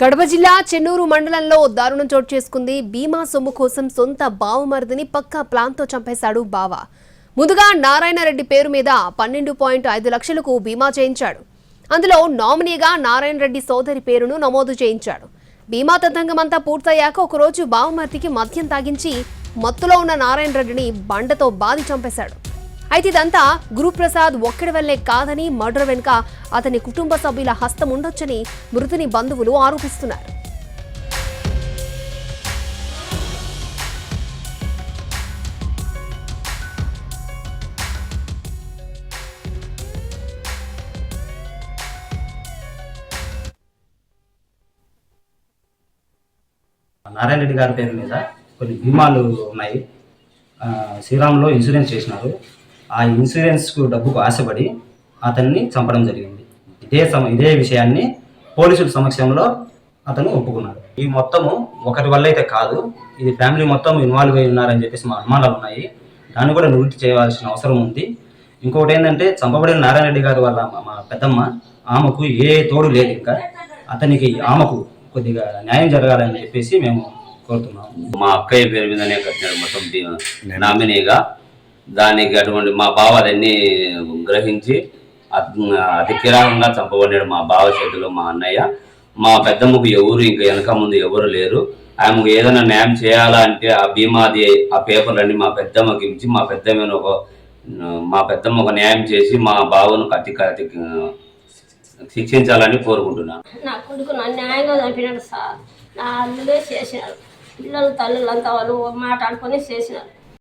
కడప జిల్లా చెన్నూరు మండలంలో దారుణం చోటు చేసుకుంది. బీమా సొమ్ము కోసం సొంత బావమరిదిని పక్కా ప్లాన్తో చంపేశాడు బావ. ముందుగా నారాయణరెడ్డి పేరు మీద 12.5 లక్షలకు బీమా చేయించాడు. అందులో నామినీగా నారాయణరెడ్డి సోదరి పేరును నమోదు చేయించాడు. బీమా తతంగమంతా పూర్తయ్యాక ఒకరోజు బావమరిదికి మద్యం తాగించి మత్తులో ఉన్న నారాయణరెడ్డిని బండతో బాది చంపేశాడు. అయితే ఇదంతా గురుప్రసాద్ ఒక్కడి వల్లే కాదని, మర్డర్ వెనుక అతని కుటుంబ సభ్యుల హస్తం ఉండొచ్చని మృతుని బంధువులు ఆరోపిస్తున్నారు. నారాయణ రెడ్డి గారి పేరు మీద కొన్ని బీమాలు ఉన్నాయి. శ్రీరామ్లో ఇన్సూరెన్స్ చేసినారు. ఆ ఇన్సూరెన్స్కు డబ్బుకు ఆశపడి అతన్ని చంపడం జరిగింది. ఇదే విషయాన్ని పోలీసుల సమక్షంలో అతను ఒప్పుకున్నాడు. ఈ మొత్తము ఒకరి వల్ల అయితే కాదు, ఇది ఫ్యామిలీ మొత్తం ఇన్వాల్వ్ అయి ఉన్నారని చెప్పేసి మా అనుమానాలు ఉన్నాయి. దాన్ని కూడా నివృత్తి చేయవలసిన అవసరం ఉంది. ఇంకొకటి ఏంటంటే, చంపబడిన నారాయణ రెడ్డి గారి వల్ల మా పెద్దమ్మ, ఆమెకు ఏ తోడు లేదు. ఇంకా ఆమెకు కొద్దిగా న్యాయం జరగాలని చెప్పేసి మేము కోరుతున్నాం. మా అక్కయ్య పేరు మీదనే కట్టినాడు మొత్తం నామినీగా. దానికి అటువంటి మా బావ అదన్నీ గ్రహించి అతి కిరాకంగా చంపబడ్డాడు మా బావ చేతిలో మా అన్నయ్య. మా పెద్దమ్మకు ఎవరు ఇంకా వెనక ముందు ఎవరు లేరు. ఆమెకు ఏదైనా న్యాయం చేయాలా అంటే ఆ బీమాది ఆ పేపర్లన్నీ మా పెద్దమ్మకి ఇచ్చి మా పెద్దమ్మ ఒక న్యాయం చేసి మా బావను కత్తి శిక్షించాలని కోరుకుంటున్నాను. నా కొడుకు నన్ను న్యాయంగా చంపినాడు సార్. నా అల్లుడే చేసినాడు. పిల్లలు తల్లులంతా వాళ్ళు మాట్లాడుకొని చేసినారు.